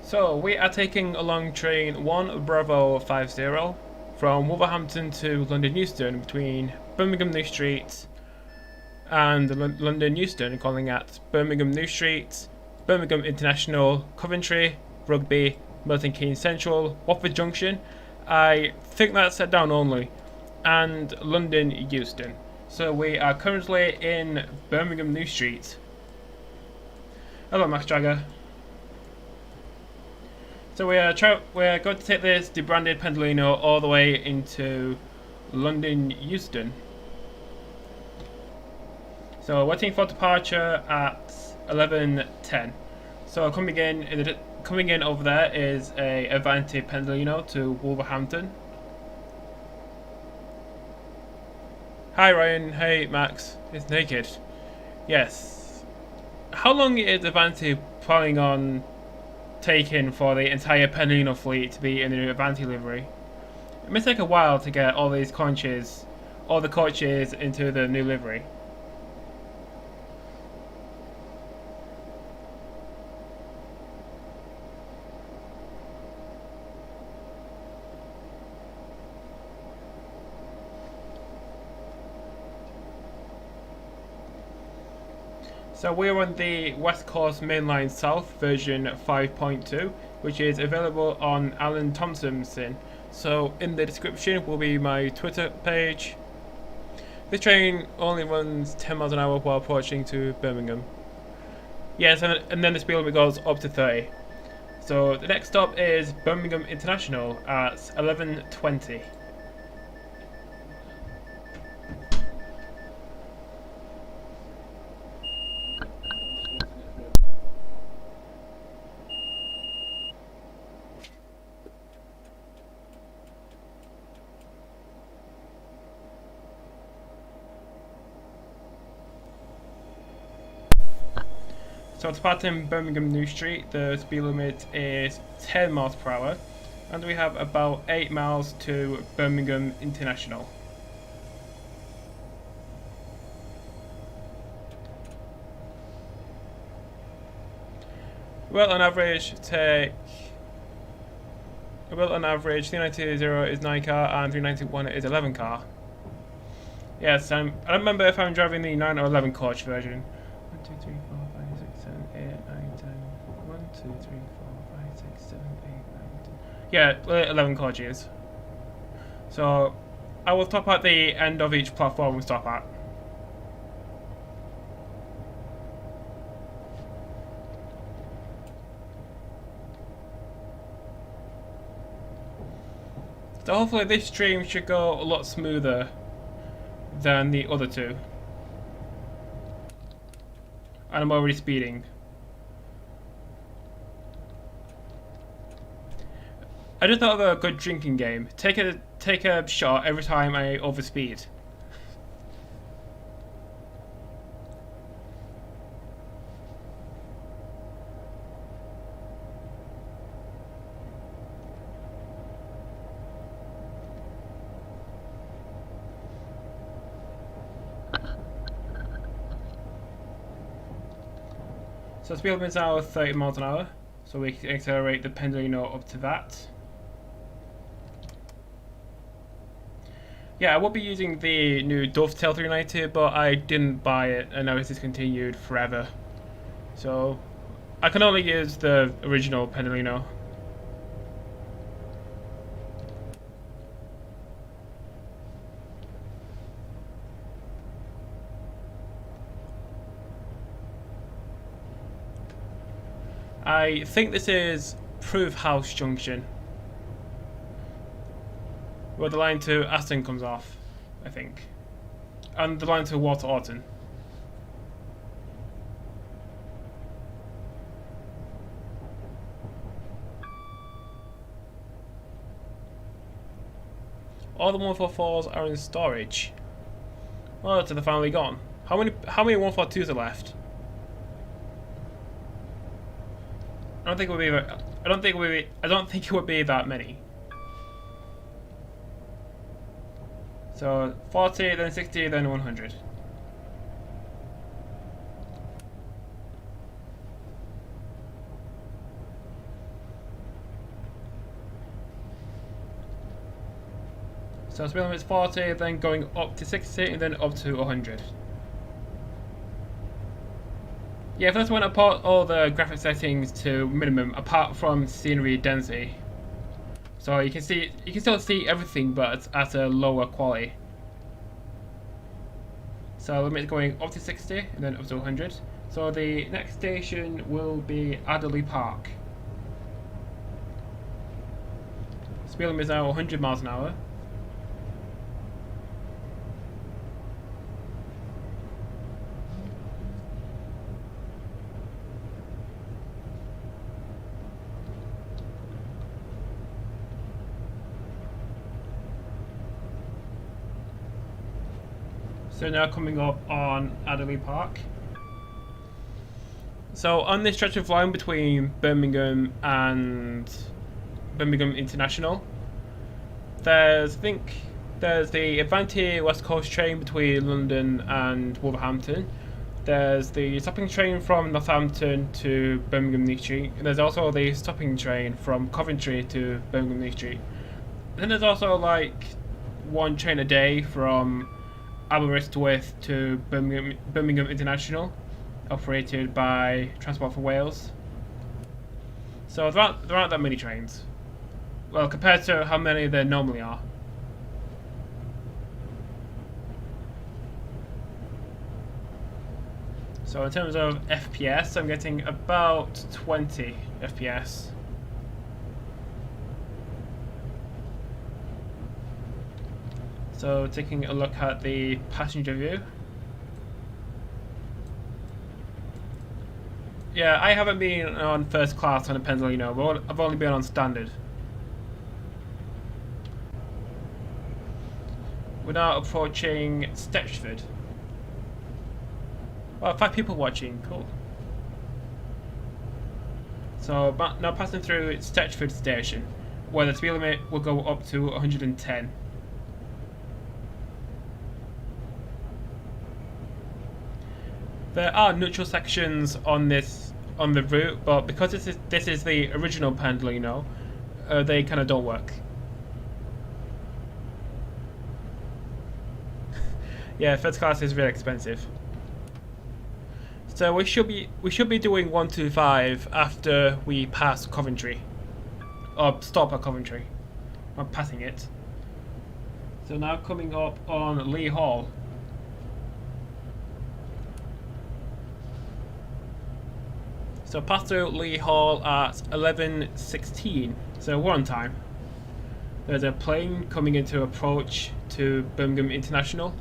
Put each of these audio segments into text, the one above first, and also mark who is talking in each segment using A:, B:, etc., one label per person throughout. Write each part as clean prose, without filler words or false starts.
A: So we are taking along train 1 Bravo 50 from Wolverhampton to London Euston between Birmingham New Street and London Euston, calling at Birmingham New Street, Birmingham International, Coventry, Rugby, Milton Keynes Central, Watford Junction. I think that's set down only, and London Euston. So we are currently in Birmingham New Street. Hello, Max Jagger. So we're going to take this debranded Pendolino all the way into London Euston. So waiting for departure at 11:10. So coming in over there is a Avanti Pendolino to Wolverhampton. Hi Ryan, hey Max, it's Naked. Yes. How long is Avanti planning on taking for the entire Pendolino fleet to be in the new Avanti livery? It may take a while to get all the coaches into the new livery. So we're on the West Coast Mainline South version 5.2, which is available on Alan Thompson's. So in the description will be my Twitter page. This train only runs 10 miles an hour while approaching to Birmingham. Yes, and then the speed limit goes up to 30. So the next stop is Birmingham International at 11:20. So departing Birmingham New Street, the speed limit is 10 miles per hour, and we have about 8 miles to Birmingham International. Well, on average, 3920 is 9 car and 3921 is 11 car. Yes, I don't remember if I'm driving the 9 or 11 coach version. 1, 2, 3, 4, 5, 6, 7, 8, 9, 10. 1, 2, 3, 4, 5, 6, 7, 8, 9, 10. Yeah, 11 coaches. So I will stop at the end of each platform we stop at. So hopefully this stream should go a lot smoother than the other two. And I'm already speeding. I just thought of a good drinking game. Take a shot every time I overspeed. So speed limit is now 30 miles an hour, so we can accelerate the Pendolino up to that. Yeah, I will be using the new Dovetail 390, but I didn't buy it, and now it's discontinued forever. So I can only use the original Pendolino. I think this is Proof House Junction, where the line to Aston comes off, I think. And the line to Water Orton. All the 144s are in storage. Oh, so they're finally gone. How many 142s are left? I don't think it would be that many. So 40, then 60, then 100. So speed limit is 40, then going up to 60, and then up to 100. Yeah, for this one I put all the graphic settings to minimum, apart from scenery density. So you can still see everything, but at a lower quality. So limit is going up to 60, and then up to 100. So the next station will be Adderley Park. Speed limit is now 100 miles an hour. So now coming up on Adderley Park. So on this stretch of line between Birmingham and Birmingham International, there's the Avanti West Coast train between London and Wolverhampton. There's the stopping train from Northampton to Birmingham New Street, and there's also the stopping train from Coventry to Birmingham New Street. And then there's also like one train a day from Aberystwyth to Birmingham International, operated by Transport for Wales. So there aren't that many trains. Well, compared to how many there normally are. So in terms of FPS, I'm getting about 20 FPS. So taking a look at the passenger view. Yeah, I haven't been on first class on a Pendolino, but I've only been on standard. We're now approaching Stetchford. Well, 5 people watching, cool. So now passing through Stetchford station, where the speed limit will go up to 110. There are neutral sections on the route, but because this is the original Pendolino, they kind of don't work. Yeah, first class is really expensive. So we should be doing 125 after we pass Coventry, or stop at Coventry. I'm passing it. So now coming up on Lee Hall. So pass through Lee Hall at 11:16, so we're on time. There's a plane coming into approach to Birmingham International.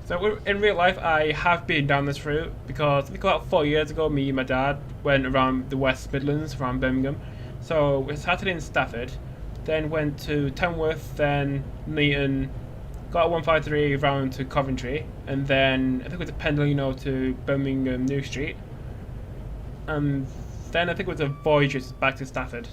A: So in real life I have been down this route because I think about 4 years ago me and my dad went around the West Midlands, around Birmingham. So we started in Stafford, then went to Tamworth, then Neaton, got a 153 round to Coventry, and then I think it was a Pendolino to Birmingham New Street, and then I think it was a Voyager back to Stafford.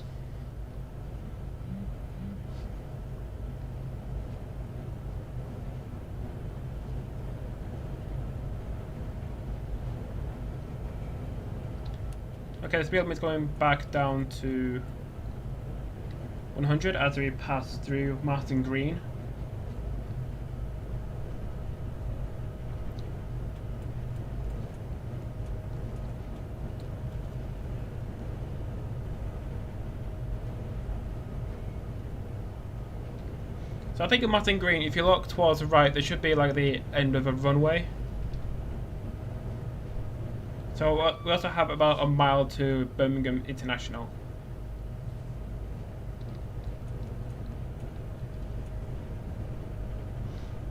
A: Okay, the speed limit is going back down to 100 as we pass through Martin Green. So I think at Martin Green, if you look towards the right, there should be like the end of a runway. So we also have about a mile to Birmingham International.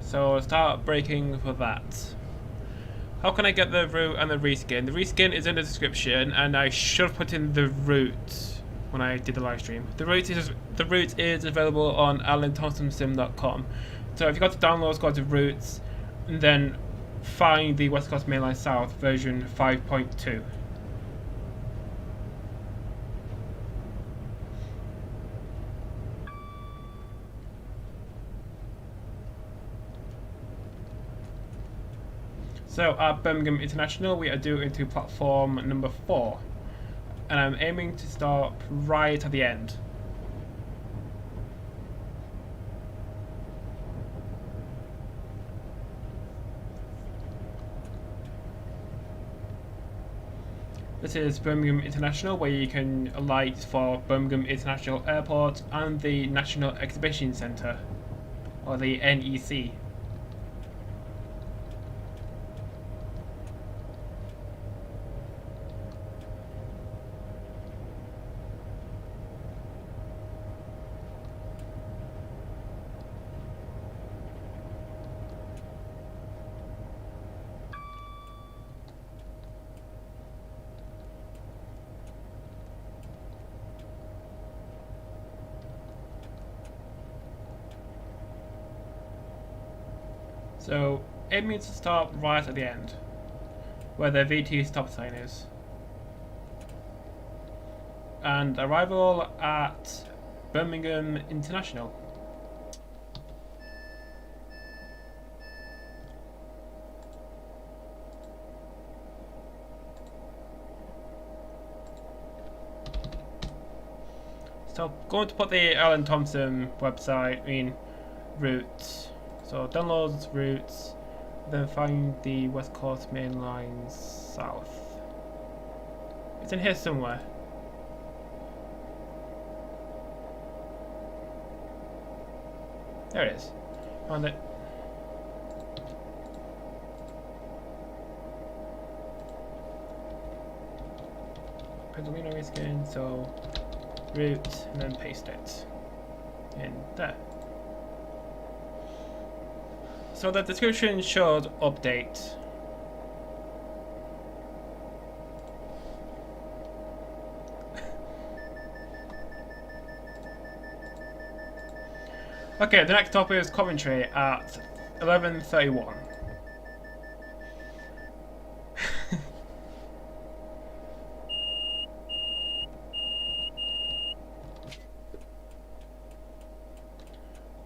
A: So I'll start braking for that. How can I get the route and the reskin? The reskin is in the description, and I should have put in the route when I did the live stream. The route is available on alanthomsonsim.com. So if you go to downloads, go to routes, and then find the West Coast Main Line South version 5.2. So at Birmingham International we are due into platform number 4, and I'm aiming to stop right at the end. This is Birmingham International, where you can alight for Birmingham International Airport and the National Exhibition Centre, or the NEC. So, aiming to stop right at the end, where the VT stop sign is. And arrival at Birmingham International. So, going to put the Alan Thompson website, route. So downloads, routes, then find the West Coast Main Line South. It's in here somewhere. There it is. Found it. Pennsylvania reskin, so route, and then paste it in there. So the description should update. Okay, the next stop is Coventry at 11:31.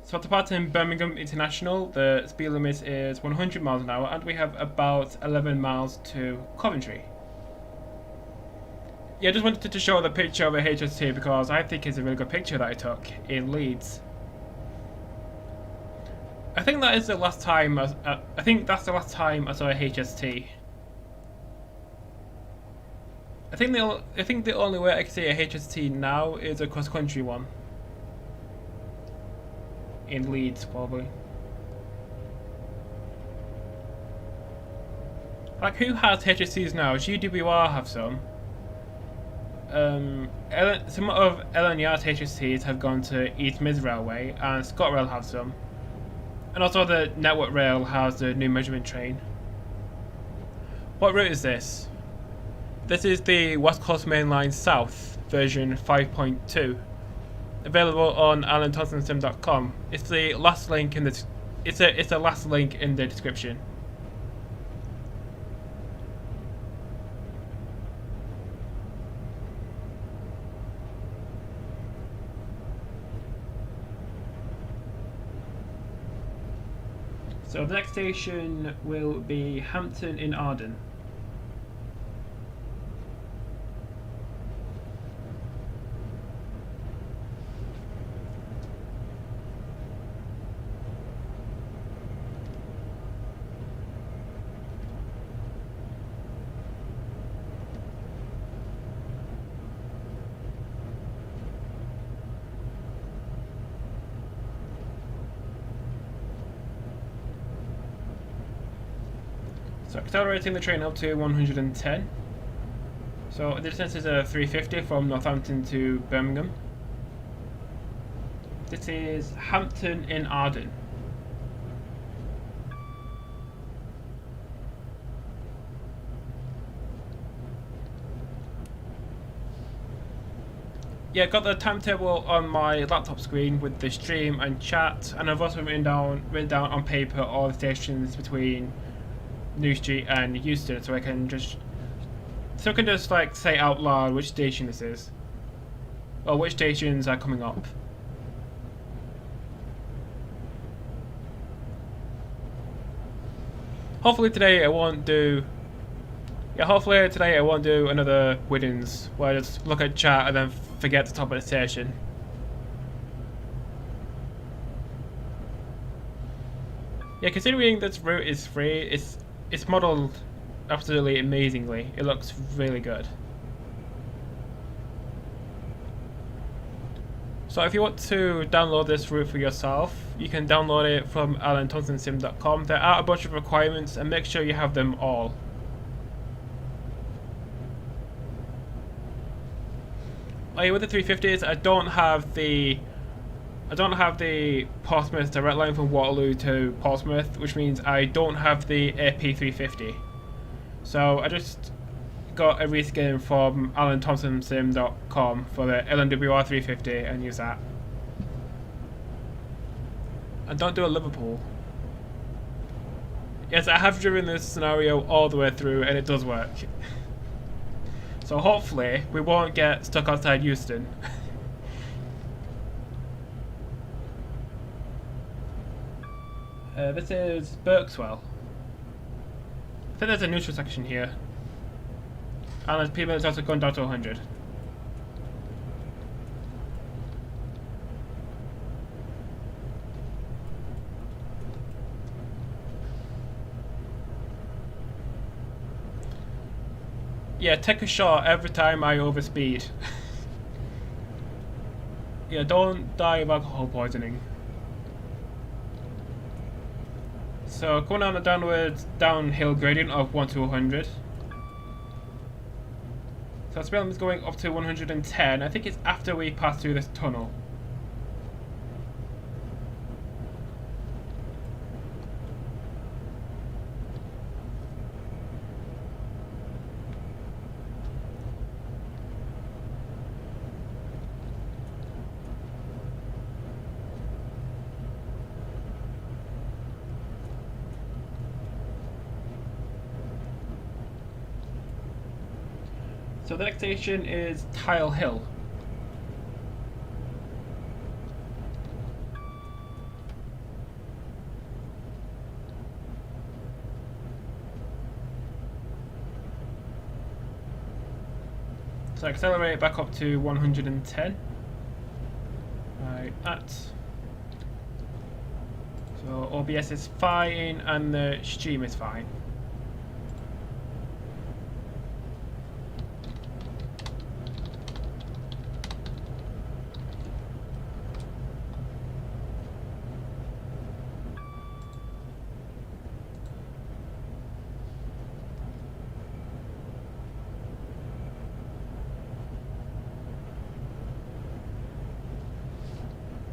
A: So departing Birmingham International, the speed limit is 100 miles an hour, and we have about 11 miles to Coventry. Yeah, I just wanted to show the picture of a HST because I think it's a really good picture that I took in Leeds. I think that is the last time. I think that's the last time I saw a HST. I think the only way I can see a HST now is a cross-country one. In Leeds, probably. Like, who has HSTs now? GWR have some. Some of Ellen Yard's HSTs have gone to East Mids Railway, and ScotRail have some. And also the Network Rail has the new measurement train. What route is this? This is the West Coast Main Line South, version 5.2. Available on alanthompsonsim.com. It's the last link in the it's the last link in the description. So the next station will be Hampton in Arden. So accelerating the train up to 110. So the distance is a 350 from Northampton to Birmingham. This is Hampton in Arden. Yeah, got the timetable on my laptop screen with the stream and chat, and I've also written down on paper all the stations between New Street and Euston, so I can just like say out loud which station this is, or which stations are coming up. Hopefully today I won't do. Yeah, hopefully today I won't do another Widdens where I just look at chat and then forget the top of the station. Yeah, considering this route is free, it's modelled absolutely amazingly. It looks really good. So if you want to download this route for yourself, you can download it from alanthompsonsim.com. There are a bunch of requirements, and make sure you have them all. With the 350s, I don't have the Portsmouth direct line from Waterloo to Portsmouth, which means I don't have the AP350. So I just got a reskin from alanthompsonsim.com for the LNWR 350 and use that. And don't do a Liverpool. Yes, I have driven this scenario all the way through and it does work. So hopefully we won't get stuck outside Euston. This is Berkswell. I think there's a neutral section here. And there's people that's also gone down to 100. Yeah, take a shot every time I overspeed. Yeah, don't die of alcohol poisoning. So going on the downhill gradient of 1 to 100. So speed limit is going up to 110. I think it's after we pass through this tunnel. So the next station is Tile Hill. So accelerate back up to 110. Like that. So OBS is fine and the stream is fine.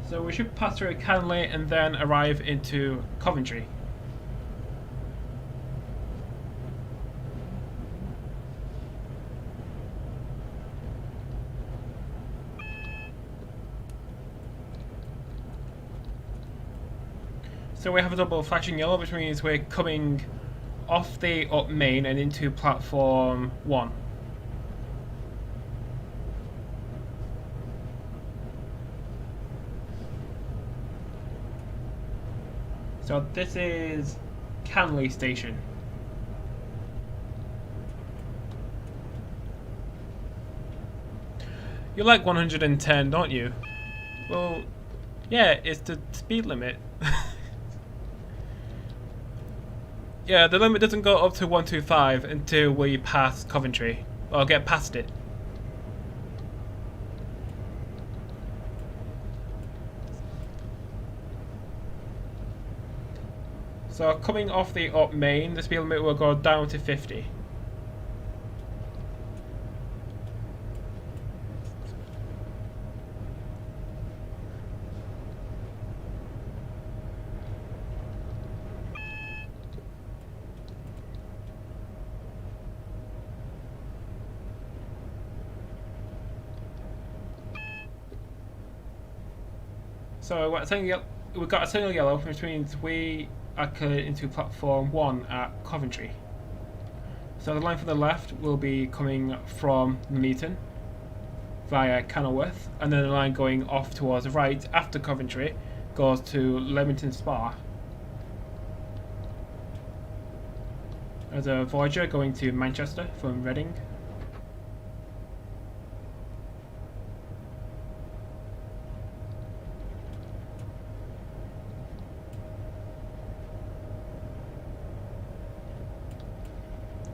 A: So we should pass through Canley and then arrive into Coventry. So we have a double flashing yellow, which means we're coming off the up main and into platform 1. So this is Canley Station. You like 110, don't you? Well, yeah, it's the speed limit. Yeah, the limit doesn't go up to 125 until we pass Coventry, or get past it. So coming off the up main, the speed limit will go down to 50. So we've got a signal yellow, which means we are cleared into platform 1 at Coventry. So the line for the left will be coming from Nuneaton via Kenilworth, and then the line going off towards the right after Coventry goes to Leamington Spa. There's a Voyager going to Manchester from Reading.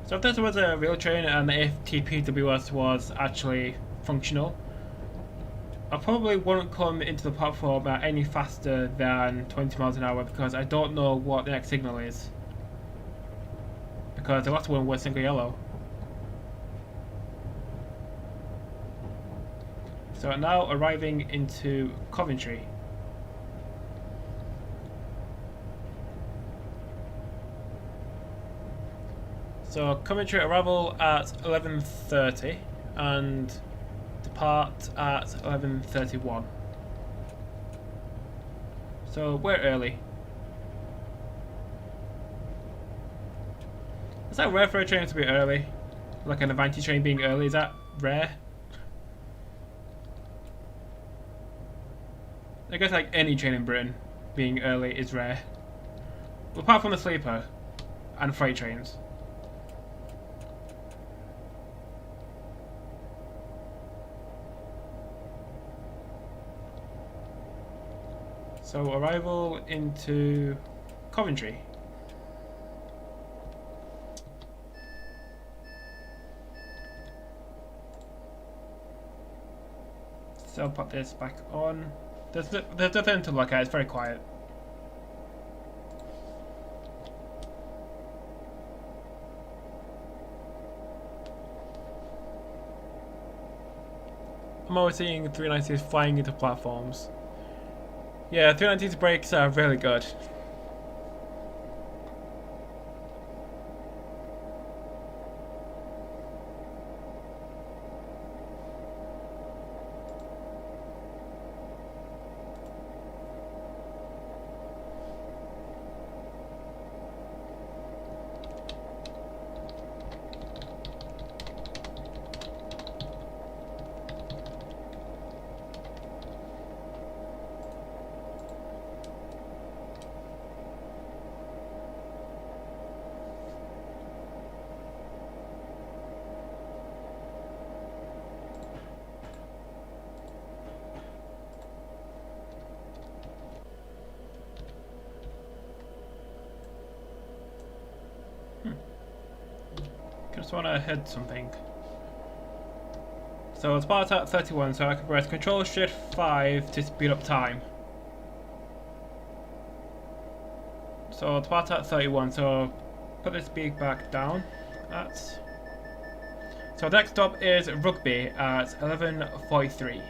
A: So if this was a real train and if TPWS was actually functional, I probably won't come into the platform at any faster than 20 miles an hour because I don't know what the next signal is. Because the last one was single yellow. So now arriving into Coventry. So Coventry arrival at 11:30 and depart at 11:31. So we're early. Is that rare for a train to be early? Like an Avanti train being early, is that rare? I guess like any train in Britain being early is rare. Apart from the sleeper and freight trains. So arrival into Coventry. So I'll put this back on. There's nothing to look at, it's very quiet. I'm always seeing 390s flying into platforms. Yeah, 390's brakes are really good. Just want to head something. So it's about at 31, so I can press Control Shift 5 to speed up time. So it's about at 31, so put the speed back down. So next stop is Rugby at 11:43.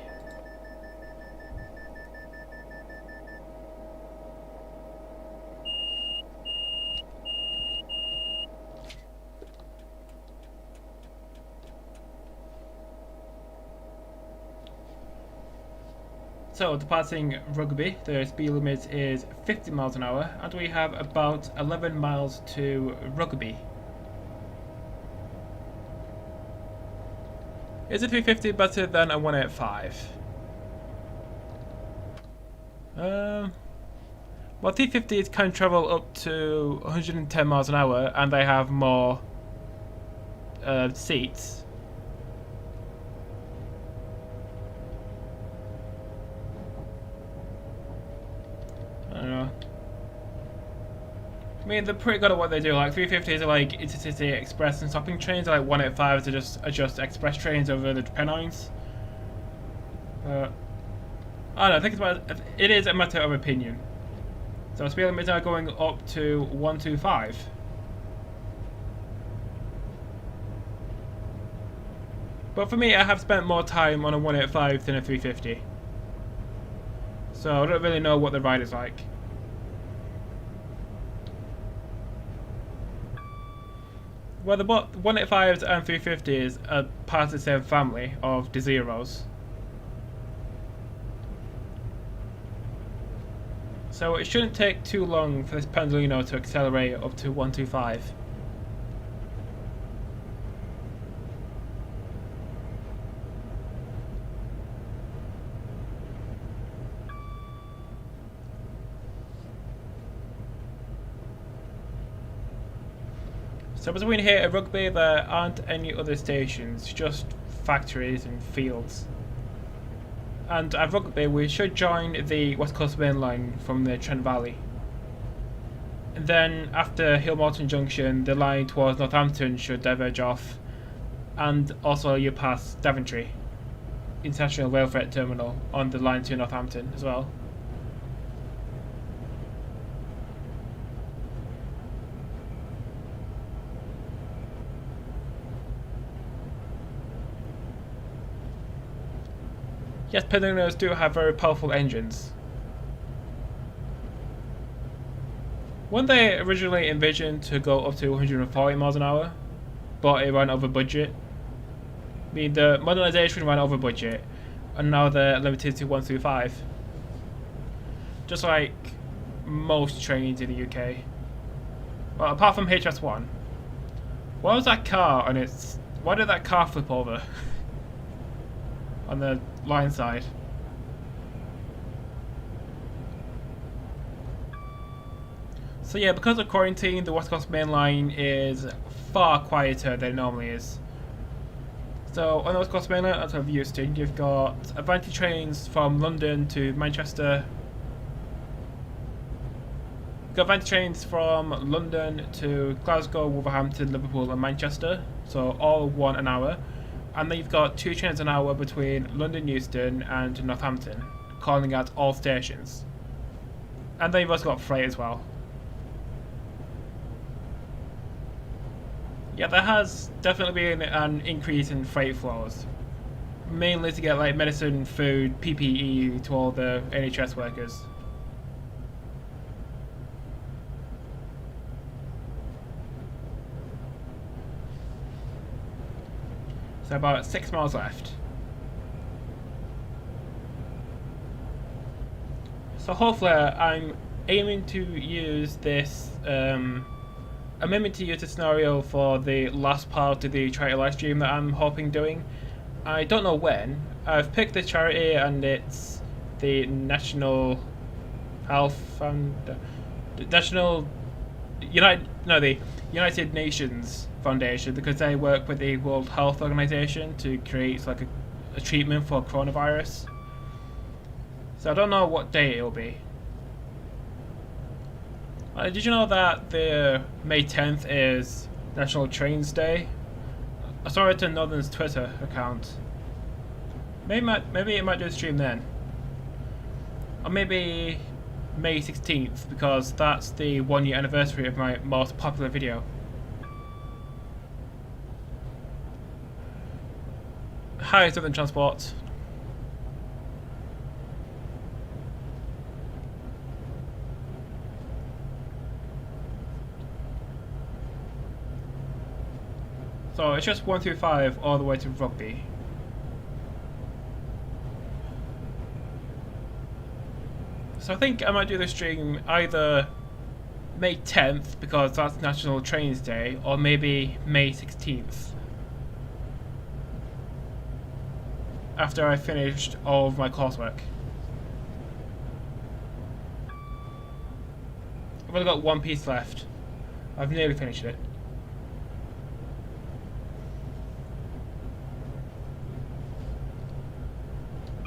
A: So departing Rugby, the speed limit is 50 miles an hour, and we have about 11 miles to Rugby. Is a 350 better than a 185? Well, 350s can travel up to 110 miles an hour, and they have more seats. I don't know. I mean, they're pretty good at what they do. Like 350s are like intercity express and stopping trains. Like 185s are just adjust express trains over the Pennines. But I don't know. It is a matter of opinion. So speed limits are going up to 125. But for me, I have spent more time on a 185 than a 350. So I don't really know what the ride is like. Well, the 185s and 350s are part of the same family of the Zeros. So it shouldn't take too long for this Pendolino to accelerate up to 125. So between here at Rugby, there aren't any other stations, just factories and fields. And at Rugby, we should join the West Coast Main Line from the Trent Valley. And then after Hillmorton Junction, the line towards Northampton should diverge off, and also you pass Daventry. international rail freight terminal on the line to Northampton as well. Yes, Penguins do have very powerful engines. Weren't they originally envisioned to go up to 140 miles an hour, but it ran over budget? I mean, the modernisation ran over budget, and now they're limited to 125. Just like most trains in the UK. Well, apart from HS1. Why was that car on its... Why did that car flip over? On the line side. So yeah, because of quarantine, the West Coast Main Line is far quieter than it normally is. So on the West Coast Main Line, out of Euston, you've got Advantage trains from London to Manchester. You've got Advantage trains from London to Glasgow, Wolverhampton, Liverpool and Manchester. So all 1 an hour. And then you've got 2 trains an hour between London Euston and Northampton, calling at all stations. And then you've also got freight as well. Yeah, there has definitely been an increase in freight flows, mainly to get like medicine, food, PPE to all the NHS workers. So about 6 miles left. So hopefully I'm aiming to use this I'm aiming to use the scenario for the last part of the charity live stream that I'm hoping doing. I don't know when. I've picked the charity and it's the National Health Fund, the United Nations Foundation, because they work with the World Health Organization to create like a treatment for coronavirus. So I don't know what day it'll be. Did you know that the May 10th is National Trains Day? I saw it on Northern's Twitter account. Maybe it might do a stream then. Or maybe May 16th, because that's the 1-year anniversary of my most popular video. Hi, Southern Transport. So it's just 1 through 5 all the way to Rugby. So I think I might do this stream either May 10th, because that's National Trains Day, or maybe May 16th. After I finished all of my coursework. I've only got 1 piece left. I've nearly finished it.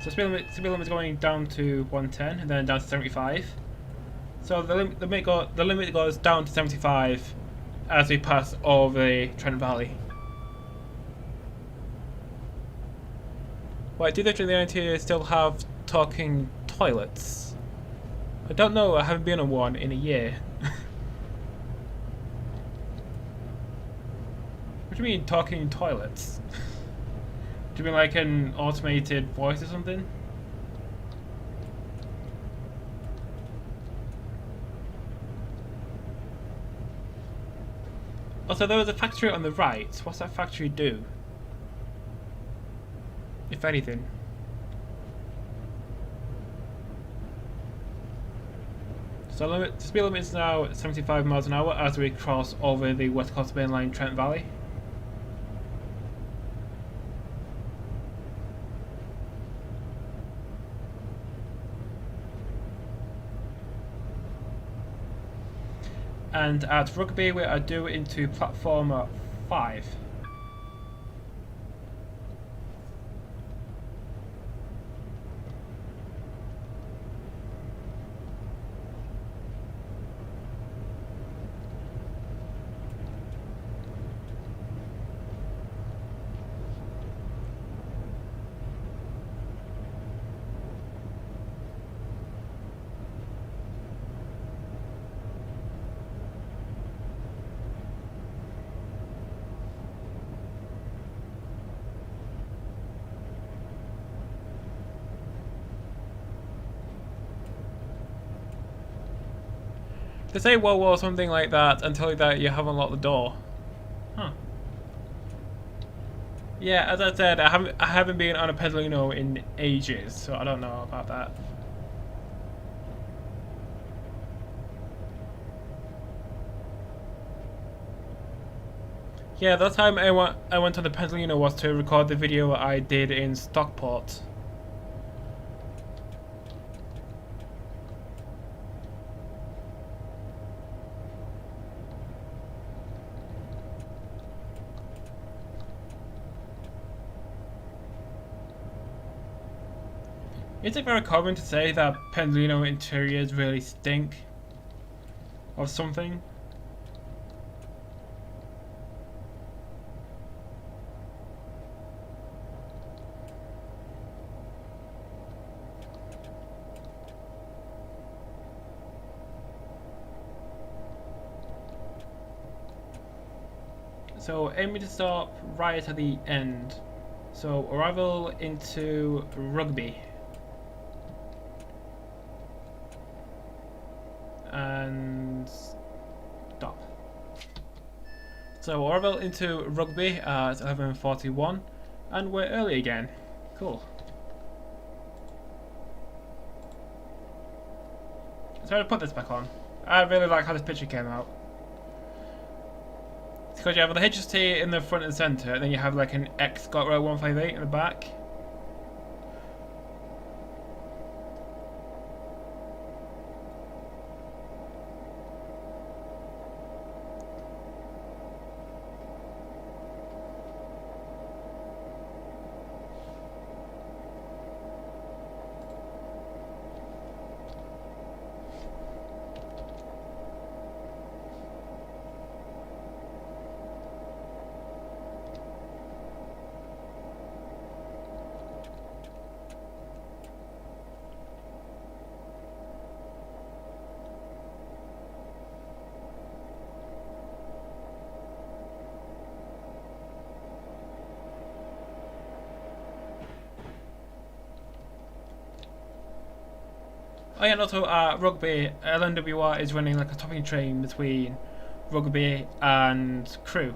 A: So speed limit is going down to 110 and then down to 75. So the limit goes down to 75 as we pass over the Trent Valley. Wait, do the Trinity here still have talking toilets? I don't know, I haven't been on one in a year. What do you mean talking toilets? Do you mean like an automated voice or something? Also, there was a factory on the right. What's that factory do? If anything. So the speed limit is now 75 miles an hour as we cross over the West Coast Main Line Trent Valley. And at Rugby we are due into platform 5. They say World War something like that and tell you that you haven't locked the door. Huh. Yeah, as I said, I haven't been on a Pedalino in ages, so I don't know about that. Yeah, that time I went on the Pedalino was to record the video I did in Stockport. Is it very common to say that Pendolino interiors really stink? Or something? So aiming to stop right at the end. So arrival into Rugby. And stop. So arrival into Rugby at 11:41, and we're early again. Cool. So I put this back on. I really like how this picture came out. It's because you have the HST in the front and center, and then you have like an X Scott Row 158 in the back. Oh yeah, and also Rugby, LNWR is running like a topping train between Rugby and Crewe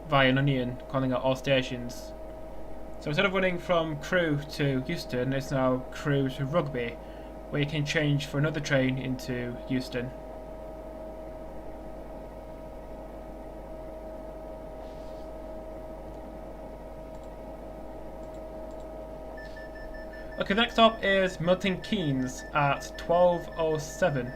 A: via Nunnion, calling out all stations. So instead of running from Crewe to Euston, it's now Crewe to Rugby, where you can change for another train into Euston. Okay, next stop is Milton Keynes at 12:07.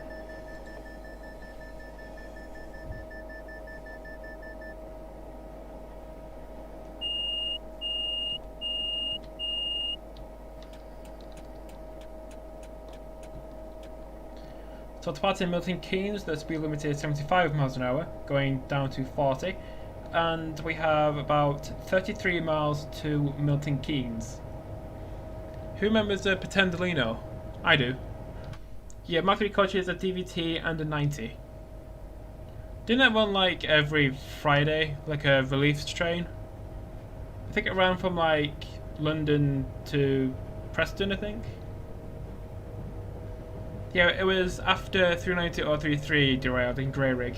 A: So departing Milton Keynes, the speed limit is 75 miles an hour, going down to 40, and we have about 33 miles to Milton Keynes. Who remembers the Pendolino? I do. Yeah, Mark 3 coaches a DVT and a 90. Didn't that run like every Friday, like a relief train? I think it ran from like London to Preston, I think. Yeah, it was after 390 or 33 derailed in Greyrig,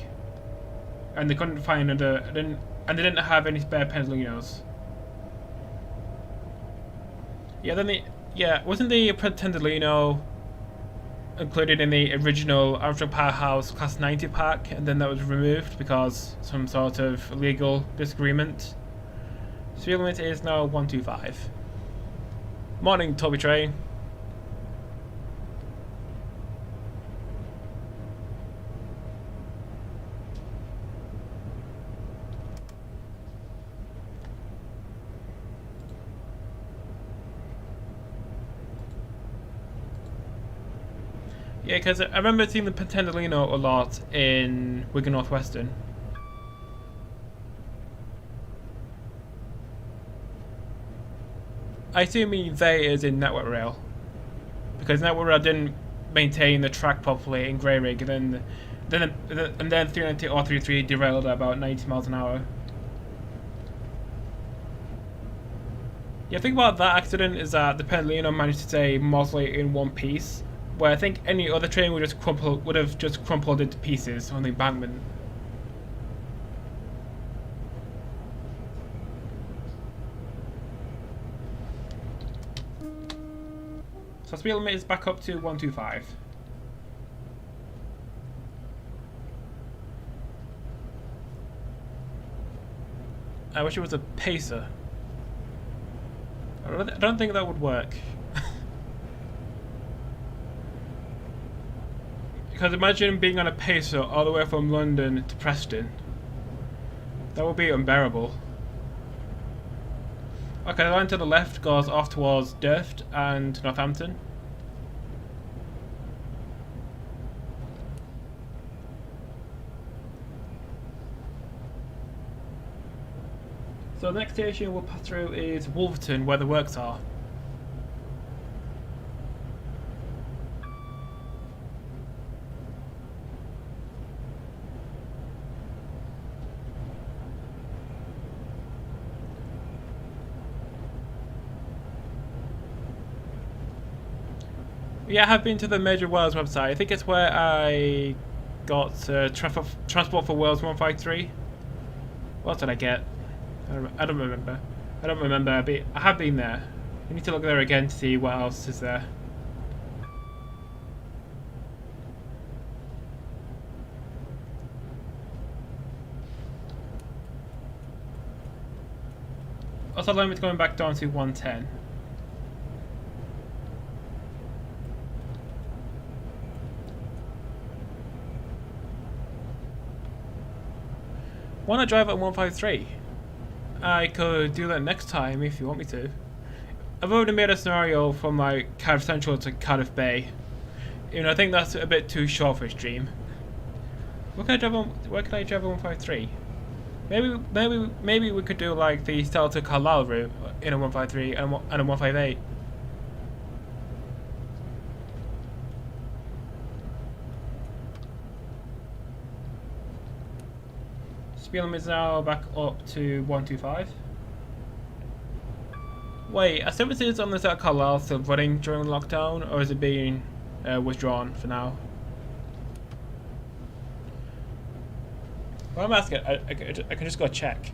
A: and they couldn't find another, and they didn't have any spare Pendolinos. Yeah, then wasn't the Pendolino included in the original Armstrong Powerhouse Class 90 pack, and then that was removed because some sort of legal disagreement? Speed limit is now 125. Morning, Toby Train. Yeah, because I remember seeing the Pendolino a lot in Wigan North Western. I assume they is in Network Rail, because Network Rail didn't maintain the track properly in Greyrig, and then 390 or 33 derailed at about 90 miles an hour. Yeah, the thing about that accident is that the Pendolino managed to stay mostly in one piece, where I think any other train would have just crumpled into pieces on the embankment. So speed limit is back up to 125. I wish it was a pacer. I don't think that would work. Because imagine being on a pacer all the way from London to Preston. That would be unbearable. Okay, the line to the left goes off towards Durft and Northampton. So the next station we'll pass through is Wolverton, where the works are. Yeah, I have been to the Major Wales website. I think it's where I got Transport for Wales 153. What did I get? I don't remember. I don't remember, but I have been there. I need to look there again to see what else is there. Also, limit going back down to 110. Why not drive at 153? I could do that next time if you want me to. I've already made a scenario from like Cardiff Central to Cardiff Bay. You know, I think that's a bit too short for a stream. Where can I drive on 153? Maybe we could do like the Stella to Carlisle route in a 153 and a 158. Speed limit is now back up to 125. Wait, are services on the Stella to Carlisle still running during lockdown, or is it being withdrawn for now? Well, I'm asking. I can just go check.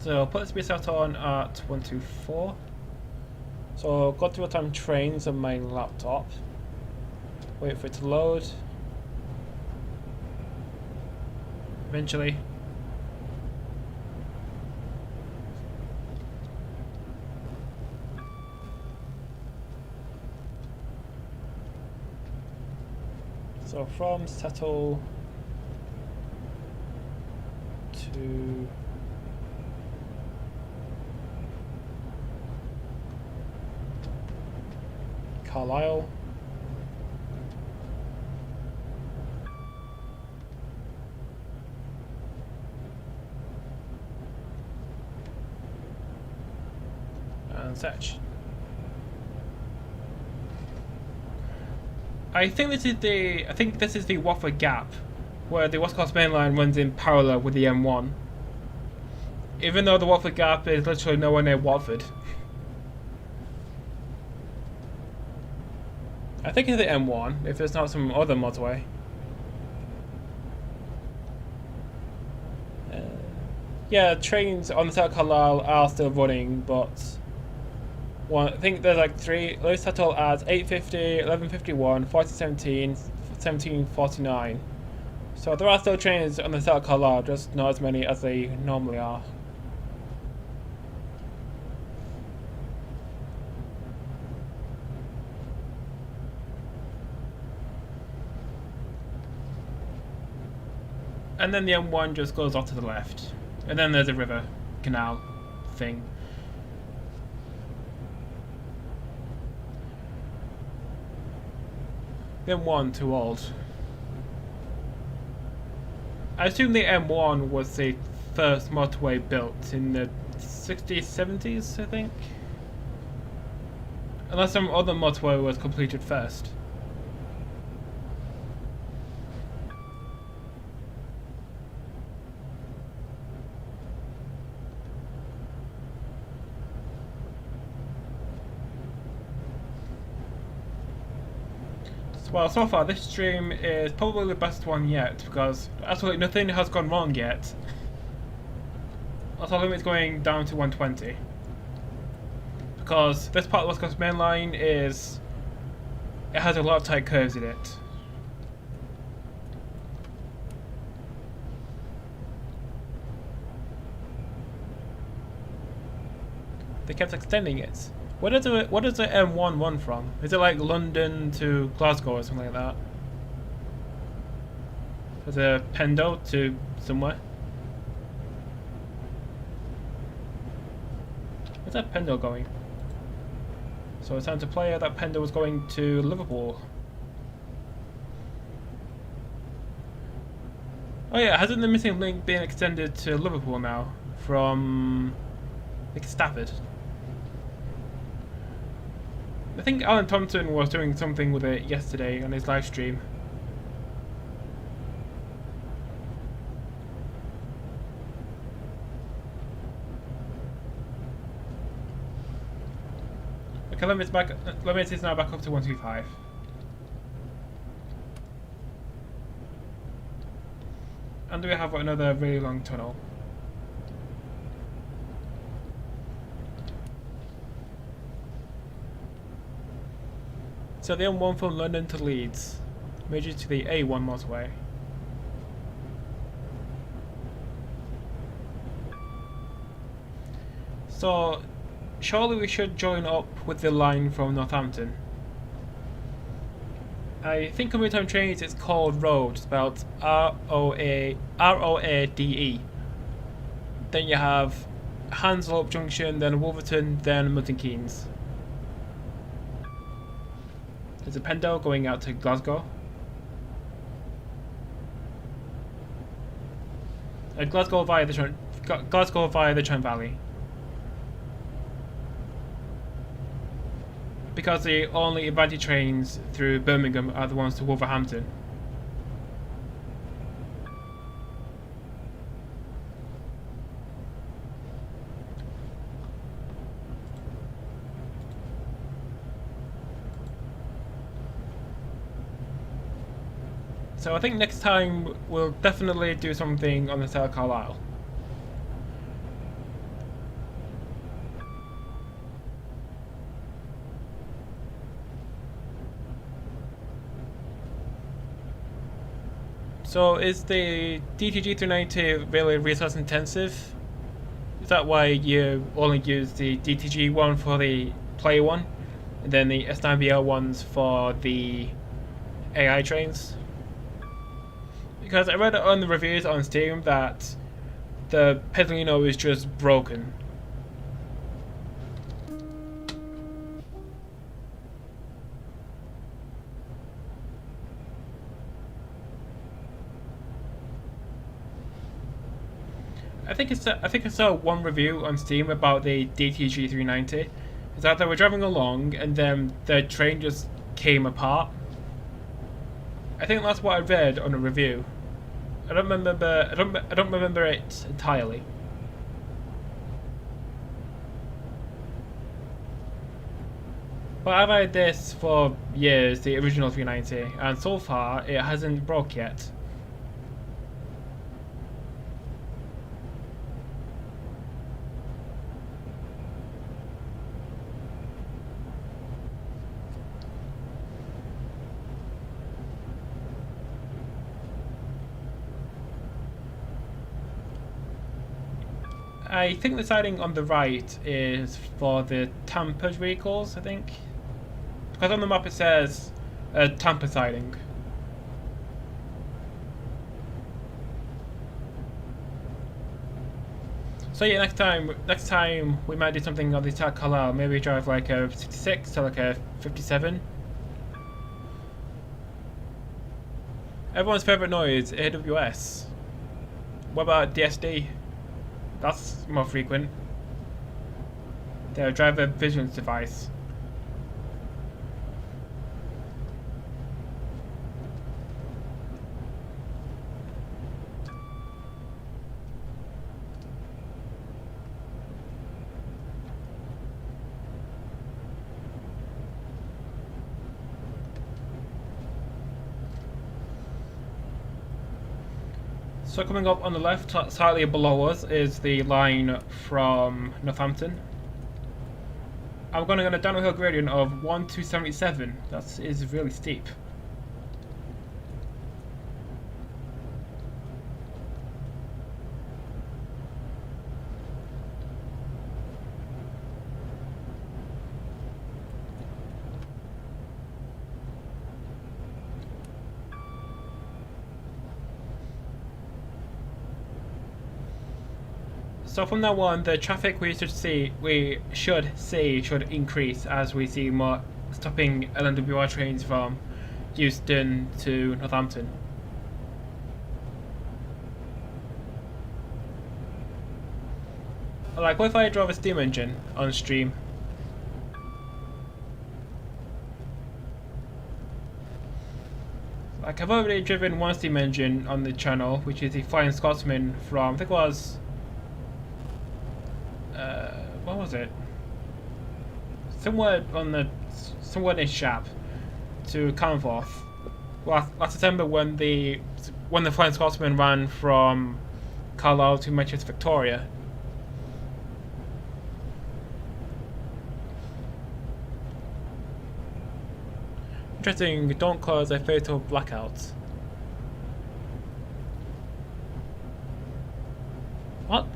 A: So I'll put the speed set on at 124. So go to real-time trains on my laptop. Wait for it to load. Eventually. So from Settle to Carlisle. And search. I think this is the Watford Gap, where the West Coast Main Line runs in parallel with the M1. Even though the Watford Gap is literally nowhere near Watford. I think it's the M1, if there's not some other motorway. Yeah, trains on the South Carlisle are still running, but I think there's like three. Let's settle at 8:50, 11:51, 14:17, 17:49. So there are still trains on the South Carlisle, just not as many as they normally are. And then the M1 just goes off to the left. And then there's a river canal thing. The M1 too old. I assume the M1 was the first motorway built in the 60s, 70s, I think. Unless some other motorway was completed first. Well, so far this stream is probably the best one yet because absolutely nothing has gone wrong yet. Also, limit is going down to 120 because this part of the West Coast Main Line it has a lot of tight curves in it. They kept extending it. What is the M1 run from? Is it like London to Glasgow or something like that? There's a Pendo to somewhere. Where's that Pendo going? So it's time to play. That Pendo was going to Liverpool. Oh yeah, hasn't the missing link been extended to Liverpool now? From I think Stafford. I think Alan Thompson was doing something with it yesterday on his live stream. Okay, limit is now back up to 125. And we have another really long tunnel. So the M1 from London to Leeds merges to the A1 motorway. So surely we should join up with the line from Northampton. I think on real-time trains it's called Road, spelled R-O-A-D-E. Then you have Hanslope Junction, then Wolverton, then Milton Keynes. There's a Pendo going out to Glasgow. Glasgow via the Trent Valley. Because the only advantage trains through Birmingham are the ones to Wolverhampton. So I think next time we'll definitely do something on the side of Carlisle. So is the DTG 390 really resource intensive? Is that why you only use the DTG one for the player one, and then the S9BL ones for the AI trains? Because I read on the reviews on Steam that the Pedalino is just broken. I think I saw one review on Steam about the DTG 390. Is that they were driving along and then the train just came apart. I think that's what I read on a review. I don't remember it entirely. But I've had this for years, the original 390, and so far it hasn't broke yet. I think the siding on the right is for the tampered vehicles, I think. Because on the map it says tamper siding. So yeah, next time we might do something on the Tar Carlisle. Maybe drive like a 66 to like a 57. Everyone's favourite noise, AWS. What about DSD? That's more frequent. The driver vision device. So coming up on the left, slightly below us, is the line from Northampton. I'm going on a downhill gradient of 1 to 77. That is really steep. So from now on, the traffic we should see should increase as we see more stopping LNWR trains from Euston to Northampton. Like, what if I drove a steam engine on stream? Like, I've already driven one steam engine on the channel, which is the Flying Scotsman from, I think it was, what was it? Somewhere in Shap to Carnforth last September when the Flying Scotsman ran from Carlisle to Manchester Victoria. Interesting, don't cause a fatal blackout. What?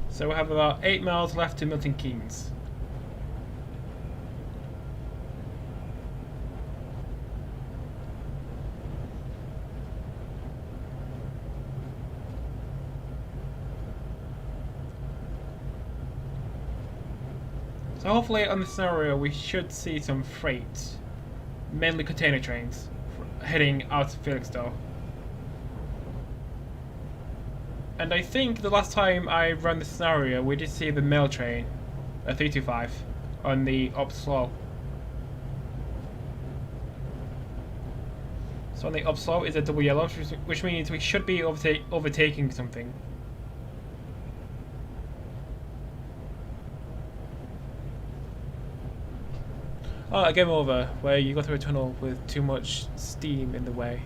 A: So we have about 8 miles left to Milton Keynes. So hopefully on this scenario we should see some freight, mainly container trains, heading out of Felixstowe. And I think the last time I ran this scenario we did see the mail train, a 325, on the up slope. So on the up slope is a double yellow, which means we should be overtaking something. Oh, a game over, where you go through a tunnel with too much steam in the way.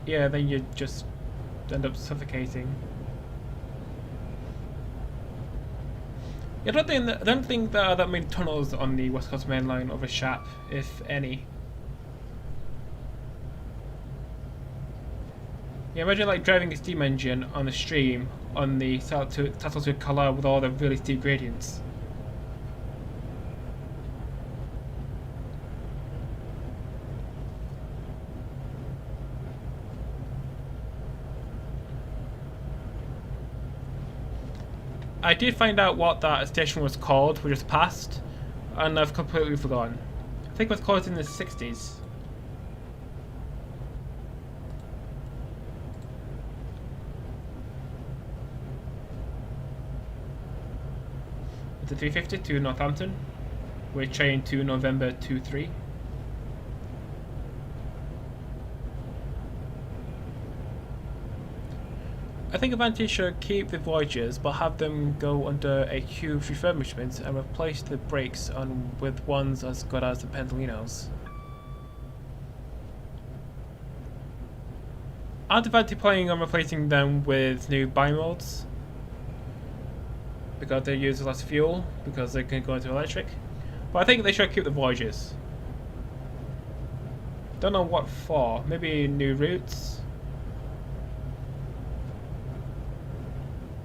A: Yeah, then you just end up suffocating. Yeah, I don't think there are that many tunnels on the West Coast Main Line over Shap, if any. Yeah, imagine like driving a steam engine on the stream on the south to Carlisle with all the really steep gradients. I did find out what that station was called, we just passed, and I've completely forgotten. I think it was called in the 60s. It's a 350 to Northampton, with train to November 23. I think Avanti should keep the Voyagers, but have them go under a huge refurbishment and replace the brakes with ones as good as the Pendolinos. Aren't Avanti planning on replacing them with new bimodes? Because they use less fuel, because they can go into electric. But I think they should keep the Voyagers. Don't know what for, maybe new routes?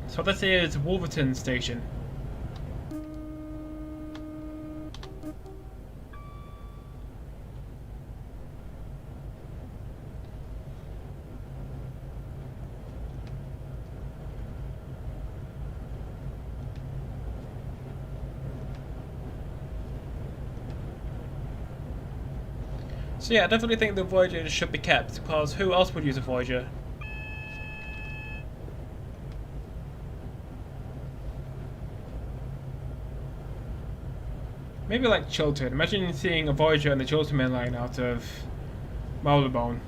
A: So this is Wolverton Station. So yeah, I definitely think the Voyager should be kept, because who else would use a Voyager? Maybe like Chiltern. Imagine seeing a Voyager on the Chiltern Main Line out of Marylebone.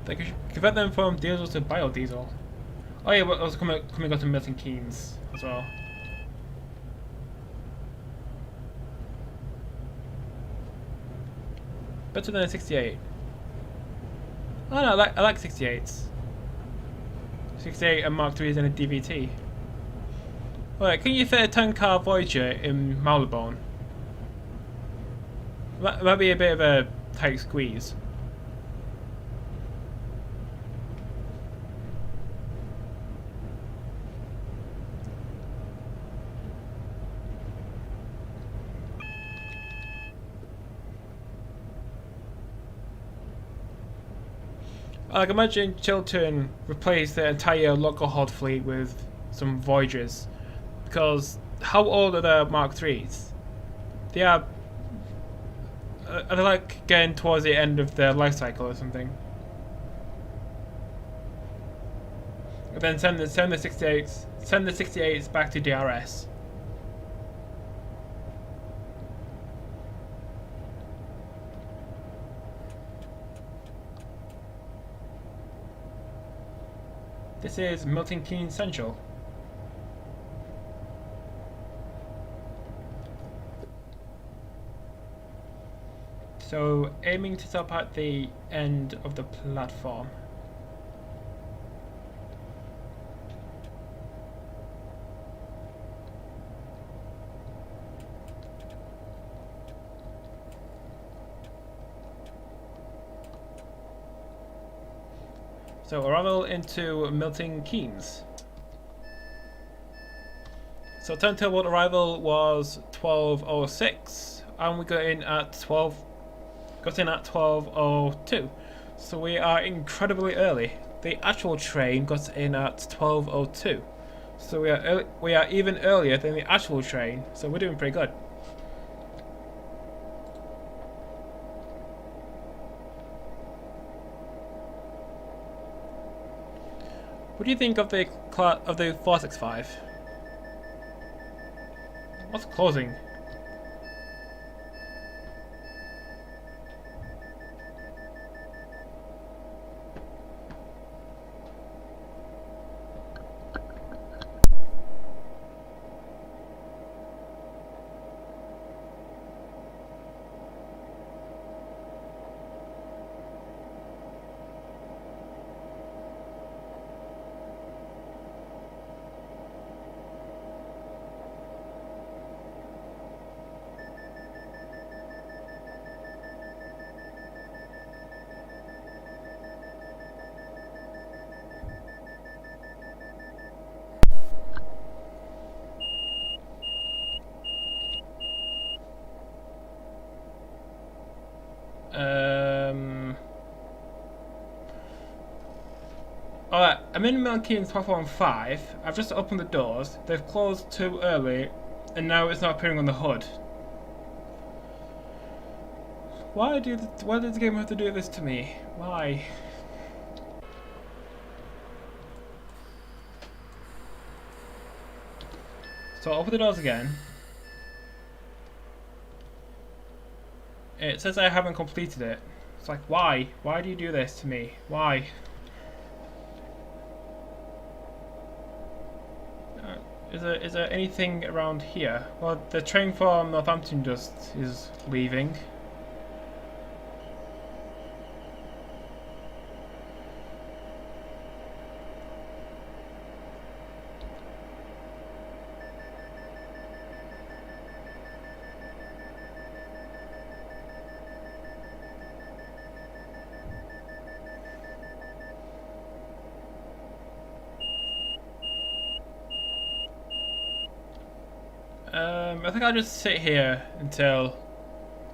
A: They could convert them from diesel to biodiesel. Oh yeah, we're also coming up to Milton Keynes as well. Better than a 68. Oh no, I like 68s. 68 and Mark IIIs in a DVT. Alright, can you fit a 10-car Voyager in Marylebone? That'd be a bit of a tight squeeze. Like, imagine Chiltern replace the entire local hod fleet with some Voyagers. Because how old are the Mark IIIs? They are they like getting towards the end of their life cycle or something? And then send the 68s back to DRS. This is Milton Keynes Central. So, aiming to stop at the end of the platform. So, arrival into Milton Keynes. So, timetable arrival was 12:06, and we got in at 12:02. So we are incredibly early. The actual train got in at 12:02. So we are even earlier than the actual train. So we're doing pretty good. What do you think of the 465? What's closing? Alright, I'm in Milton Keynes platform 5. I've just opened the doors. They've closed too early, and now it's not appearing on the hood. Why did the game have to do this to me? Why? So I'll open the doors again. It says I haven't completed it. It's like, why? Why do you do this to me? Why? Is there anything around here? Well, the train from Northampton just is leaving. I think I'll just sit here until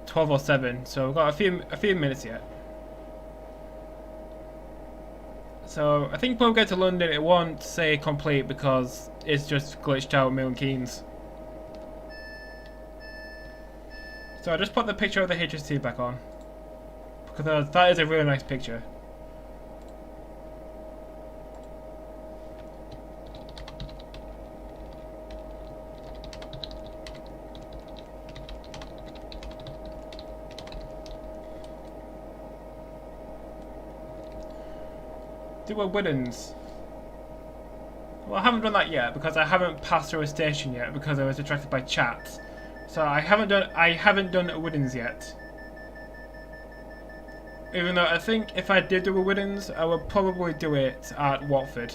A: 12:07. So we've got a few minutes yet. So I think when we get to London, it won't say complete because it's just glitched out Milton Keynes. So I just put the picture of the HST back on because that is a really nice picture. They were Widdens. Well, I haven't done that yet because I haven't passed through a station yet because I was attracted by chat. So I haven't done Widdens yet. Even though I think if I did do a Widdens, I would probably do it at Watford.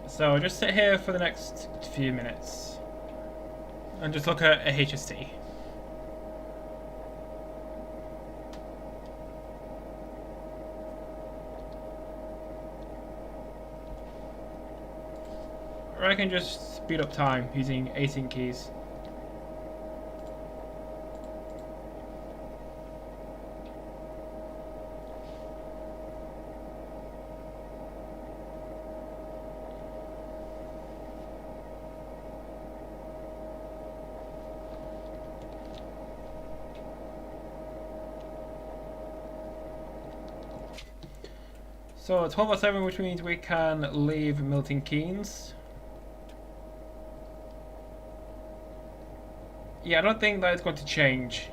A: So just sit here for the next few minutes and just look at a HST. Or I can just speed up time using async keys. So 12:07, which means we can leave Milton Keynes. Yeah, I don't think that is going to change.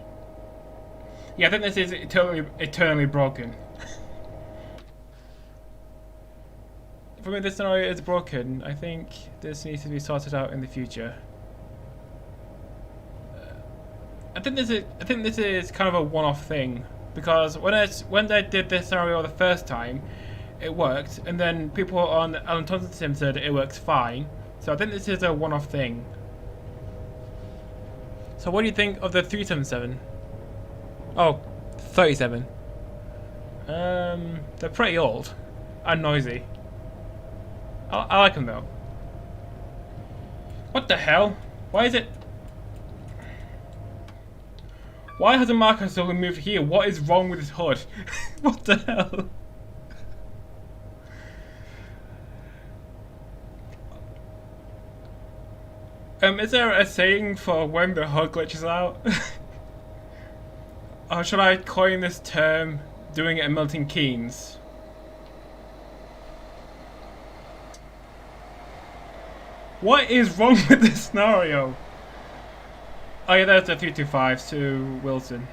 A: Yeah, I think this is eternally broken. For me, this scenario is broken. I think this needs to be sorted out in the future. I think this is kind of a one-off thing because when I did this scenario the first time, it worked, and then people on Alan Thompson's sim said it works fine. So I think this is a one-off thing. So what do you think of the 377? Oh, 37. They're pretty old and noisy. I like them though. What the hell? Why is it? Why has the marker suddenly moved here? What is wrong with his hood? What the hell? Is there a saying for when the hood glitches out? Or should I coin this term doing it in Milton Keynes? What is wrong with this scenario? Oh yeah, there's a 325 to Wilson.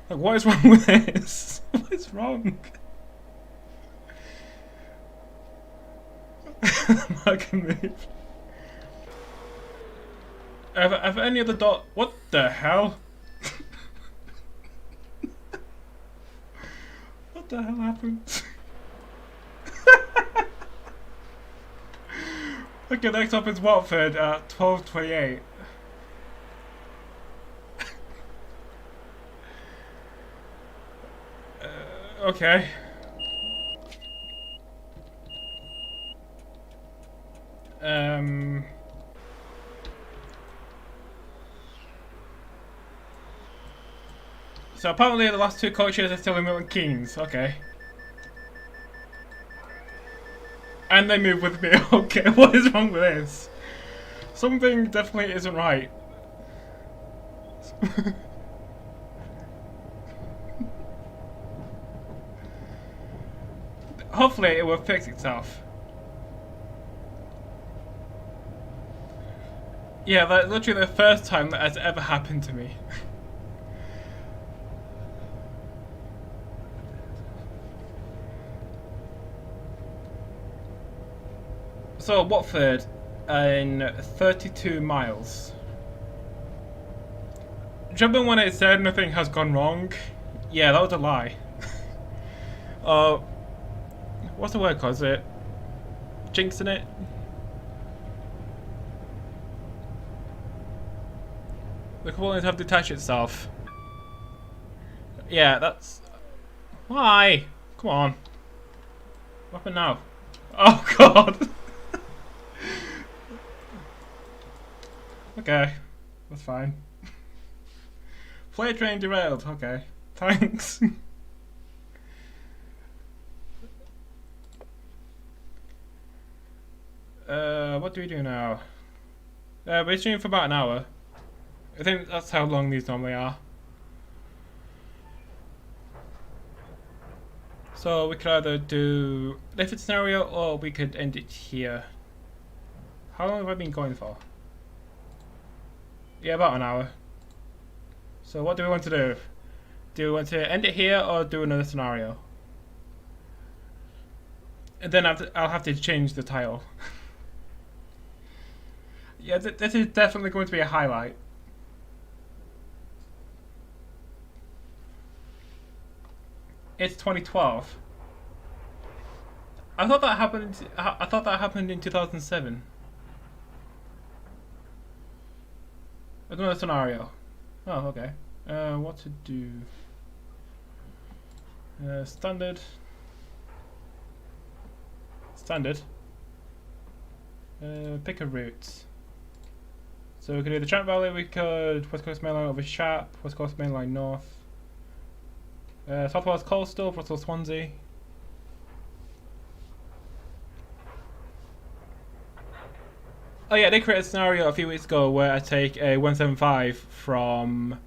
A: Like, what is wrong with this? What is wrong? I can move. Have any other dot? What the hell? What the hell happened? Okay, next up is Watford at 12:28. Okay. So apparently the last two coaches are still in Milton Keynes. Okay. And they move with me. Okay, what is wrong with this? Something definitely isn't right. Hopefully it will fix itself. Yeah, that's literally the first time that has ever happened to me. So, Watford in 32 miles. Do you remember when it said nothing has gone wrong? Yeah, that was a lie. What's the word called? Is it jinxing it? The components have detached itself. Yeah, that's... Why? Come on. What happened now? Oh god! Okay, that's fine. Play train derailed, okay. Thanks. What do we do now? We're streaming for about an hour. I think that's how long these normally are. So we could either do a different scenario or we could end it here. How long have I been going for? Yeah, about an hour. So what do we want to do? Do we want to end it here or do another scenario? And then I'll have to change the title. Yeah, this is definitely going to be a highlight. It's 2012. I thought that happened. I thought that happened in 2007. Another scenario. Oh, okay. What to do? Standard. Standard. Pick a route. So we could do the Trent Valley. We could West Coast Main Line over Sharp. West Coast Main Line North. Southwest Coastal, Bristol Swansea. Oh yeah, they created a scenario a few weeks ago where I take a 175 from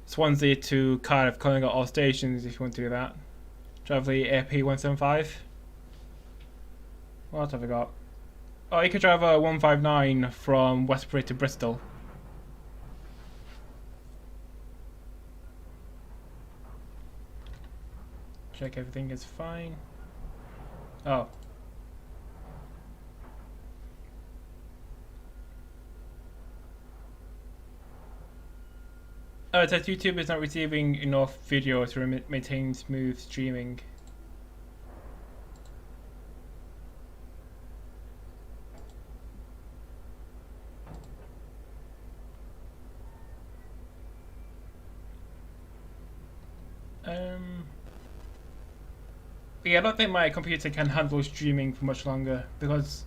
A: Swansea to Cardiff, calling out all stations if you want to do that. Drive the AP 175. What else have I got? Oh, you could drive a 159 from Westbury to Bristol. Check everything is fine. Oh. Oh, it says YouTube is not receiving enough video to maintain smooth streaming. Yeah, I don't think my computer can handle streaming for much longer because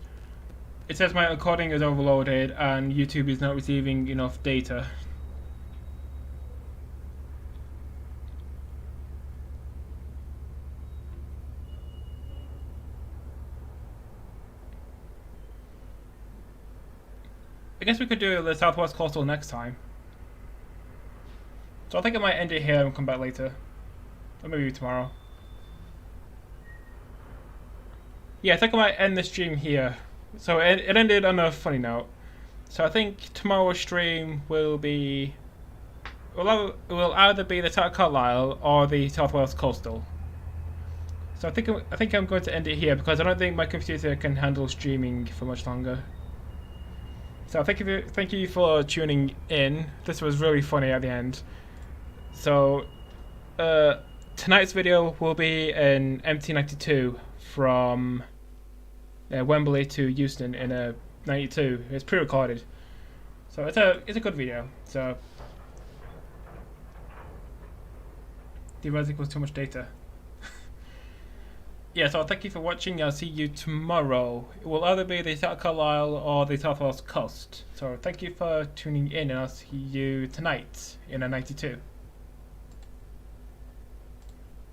A: it says my recording is overloaded and YouTube is not receiving enough data. I guess we could do the Southwest Coastal next time. So I think I might end it here and come back later. Or maybe tomorrow. Yeah, I think I might end the stream here. So it ended on a funny note. So I think tomorrow's stream will be... will either be the South Carlisle or the Southwest Coastal. So I think I'm going to end it here because I don't think my computer can handle streaming for much longer. So thank you for tuning in. This was really funny at the end. So tonight's video will be an MT92 from Wembley to Euston in a 92. It's pre-recorded, so it's a good video. So device equals too much data. Yeah, so thank you for watching. I'll see you tomorrow. It will either be the South Carlisle or the Southwest Coast. So thank you for tuning in, and I'll see you tonight in a 92.